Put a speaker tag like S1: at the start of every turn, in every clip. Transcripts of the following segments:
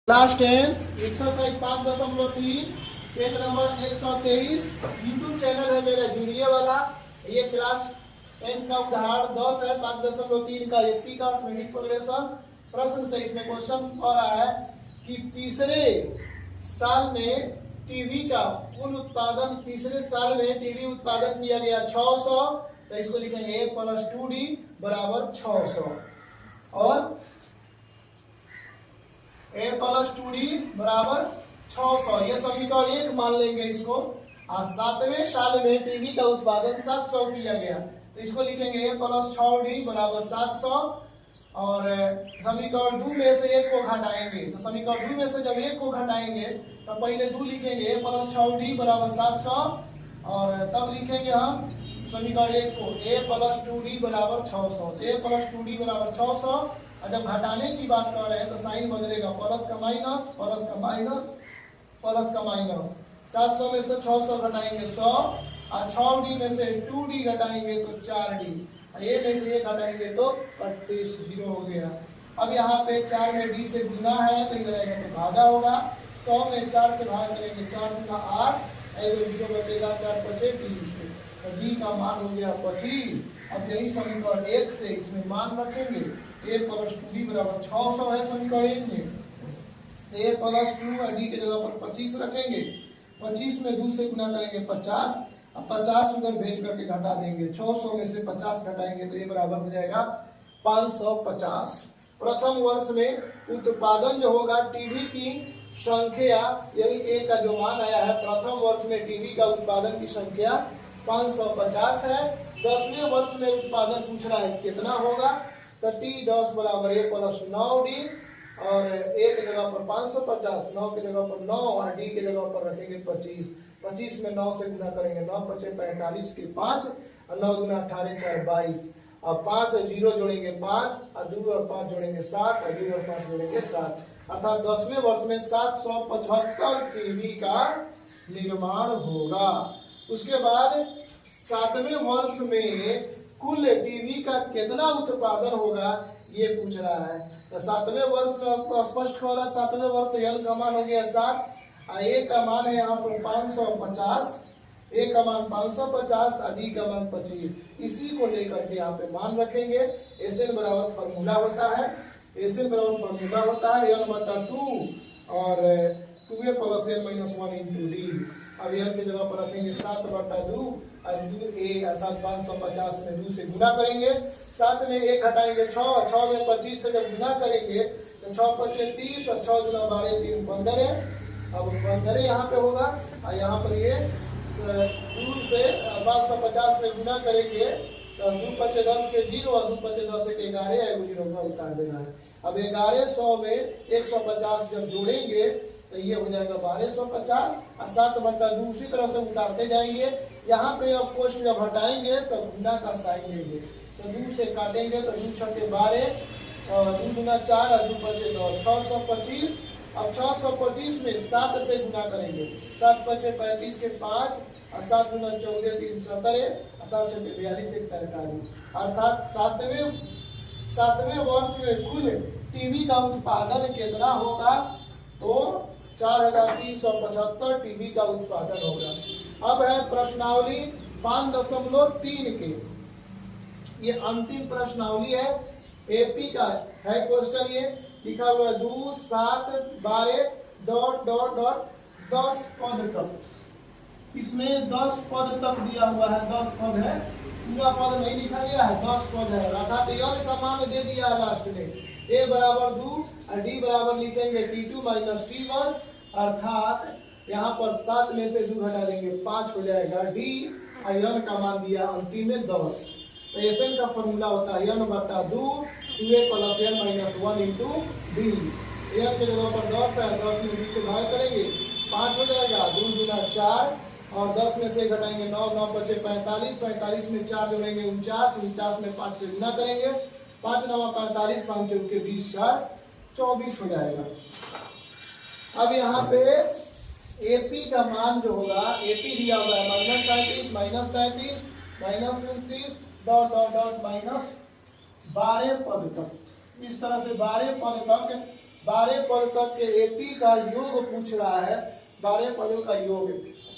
S1: Last है exercise 5.3 page number 123। YouTube channel है मेरा जूनियर वाला। ये क्लास 10 का उदाहरण 10 है 5.3 का एफपी का अर्थमेटिक प्रोग्रेशन। प्रश्न से इसमें क्वेश्चन आ रहा है कि तीसरे साल में टीवी का कुल उत्पादन, तीसरे साल में टीवी उत्पादन किया गया 600। तो इसको लिखेंगे a + 2d बराबर 600 और a + 2d बराबर 600। ये समीकरण 1 मान लेंगे इसको। और 7वें साल में टीवी का उत्पादन 700 किया गया, तो इसको लिखेंगे a + 6d बराबर 700। और समीकरण 2 में से 1 को घटाएंगे, तो समीकरण 2 में से जब 1 को घटाएंगे तो पहले 2 लिखेंगे a + 6d बराबर 700 और तब लिखेंगे हम समीकरण 1 को a + 2d बराबर 600। a + 2d बराबर 600। और जब घटाने की बात कर रहे हैं तो साइन बदलेगा, प्लस का माइनस, प्लस का माइनस, प्लस का माइनस। 700 में से 600 घटाएंगे 100 और 6d में से 2d घटाएंगे तो 4d, a में से 1 घटाएंगे तो 25, 0 हो गया। अब यहाँ पे 4 में d से गुना है तो इधर आएगा तो भागा होगा। 100 में 4 से भाग करेंगे 4 × 8, 0 बचेगा 4 × 5 = 20, तो d का मान हो गया 25। अब यही समीकरण 1 से इसमें मान रखेंगे a + 2d बराबर 600 है समीकरण 1 में। a + 2 और d के जगह पर 25 रखेंगे। 25 में 2 से गुना करेंगे 50, अब 50 उधर भेज करके घटा देंगे। 600 में से 50 घटाएंगे तो a बराबर हो जाएगा 550। प्रथम वर्ष में उत्पादन जो होगा टीवी की संख्या, यही a का जो मान आया है प्रथम वर्ष में टीवी का उत्पादन की संख्या 550 है। 10वें वर्ष में उत्पादन पूछ रहा है कितना होगा, तो t10 बराबर a + 9d और a के जगह पर 550, 9 के जगह पर 9 और d के जगह पर रखेंगे 25। 25 में 9 से गुना करेंगे 9 × 5 = 45 के 5 और 9 × 18 = 22 और 5 और 0 जोड़ेंगे 5 और 2 और 5 जोड़ेंगे 7 और 2 और 5 जोड़ेंगे 7। अर्थात 10वें वर्ष में 775 टीवी का निर्माण होगा। उसके बाद 7वें वर्ष में कुल टीवी का कितना उत्पादन होगा ये पूछ रहा है। तो 7वें वर्ष में आपको स्पष्ट हो रहा है, 7वें वर्ष तो n का मान हो गया 7 और a का मान है यहाँ पर 550, a का मान 550 और d का मान 25। इसी को लेकर के यहाँ पे मान रखेंगे। SN बराबर फॉर्मूला होता है, SN बराबर फॉर्मूला होता है n/2 और 2a + n - 1 × d। अब n की जगह पर रखेंगे 7/2 और 2a अर्थात 550 में 2 से गुना करेंगे। 7 में 1 घटाएंगे 6, 6 में 25 से जब गुना करेंगे तो 6 × 5 = 30 और 6 × 12 = 3 15। अब 15 यहाँ पे होगा और यहाँ पर ये 2 से 550 में गुना करेंगे तो 2 × 5 = 10 के 0 और 2 × 5 = 10 के 11 0 का उतार देना है। अब 1100 में 150 जब जोड़ेंगे तो ये हो जाएगा 1250 और 7/2 उसी तरह से उतारते जाएंगे। यहाँ पे अब कोष्ठ जब हटाएंगे तो गुना का साइन लेंगे, तो 2 से काटेंगे तो 2 × 6 = 12 और 2 × 4 और 2 × 5 = 10, 625। अब 625 में 7 से गुना करेंगे, 7 × 5 = 35 के 5 और 7 × 14 = 3 17 और 7 × 6 = 42 के 45। अर्थात 7वें वर्ष में कुल टीवी का उत्पादन कितना होगा, तो 4375 टीवी का उत्पादन होगा। अब है प्रश्नावली 5.3 के, ये अंतिम प्रश्नावली है एपी का है क्वेश्चन। ये लिखा हुआ है 2 7 12 ... 10 पद तक। इसमें 10 पद तक दिया हुआ है, 10 पद है, पूरा पद नहीं लिखा गया है, 10 पद है। अर्थात n का मान दे दिया है लास्ट में, a बराबर 2 और d बराबर लिखेंगे t2 - t1। अर्थात यहाँ पर 7 में से 2 घटा देंगे 5 हो जाएगा d और n का मान दिया अंतिम में 10। तो SN का फॉर्मूला होता है n/2 2a + n - 1 × d। n के जगह पर 10 है, 10 में 2 से भाग करेंगे 5 हो जाएगा, 2 × 4 और 10 में से घटाएंगे 9, 9 × 5 = 45, 45 में 4 जोड़ेंगे 49, 49 में 5 से गुना करेंगे 5 × 9 = 45, 5 × 4 = 20, 4 24 हो जाएगा। अब यहाँ पे एपी का मान जो होगा, एपी दिया हुआ है -35 -33 -29 ... -12 पद तक। इस तरह से 12 पद तक 12 पद तक के 80 का योग पूछ रहा है, 12 पदों का योग।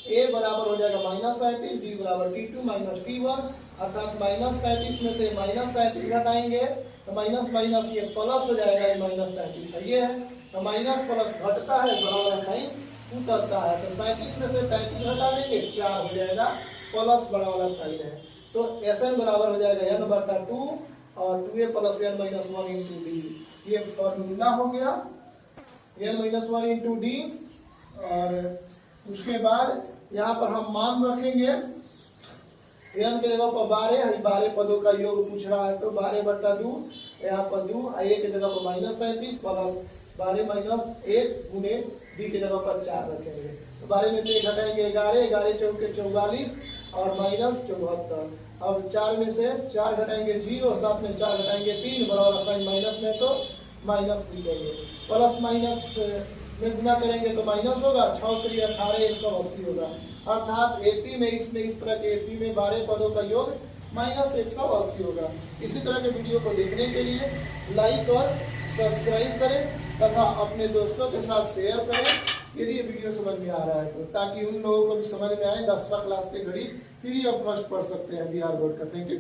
S1: a बराबर हो जाएगा -37, b बराबर t2 - t1, अर्थात -37 में से -37 घटाएंगे तो माइनस माइनस ये प्लस हो जाएगा, ये -37 है, ये है तो माइनस प्लस घटता है, बड़ा वाला साइन उतरता है, तो 37 में से 33 घटा देंगे 4 हो जाएगा, प्लस बड़ा वाला साइन है। तो Sn बराबर हो जाएगा n/2 और 2a + n - 1 × d, ये फॉर्मूला हो गया, n - 1 × d। और उसके बाद यहाँ पर हम मान रखेंगे n के जगह पर 12 पदों का योग पूछ रहा है, तो 12/2 यहाँ पर 2, a के जगह पर -37 प्लस 12 - 1 गुने d के जगह पर 4 रखेंगे, तो 12 में से 1 घटाएंगे 11, 11 चौके 44 और -74। अब 4 में से 4 घटाएंगे 0, 7 में 4 घटाएंगे 3, बड़ा वाला साइन माइनस में तो माइनस लिखेंगे, प्लस माइनस में गुना करेंगे तो माइनस होगा, 6 × 3 = 18, 180 होगा, अर्थात एपी में इस तरह के एपी में 12 पदों का योग -180 होगा। इसी तरह के वीडियो को देखने के लिए लाइक और सब्सक्राइब करें तथा अपने दोस्तों के साथ शेयर करें यदि ये वीडियो समझ में आ रहा है तो, ताकि उन लोगों को भी समझ में आए। 10वीं क्लास के गणित फ्री ऑफ कॉस्ट पढ़ सकते हैं बिहार बोर्ड का। Thank you.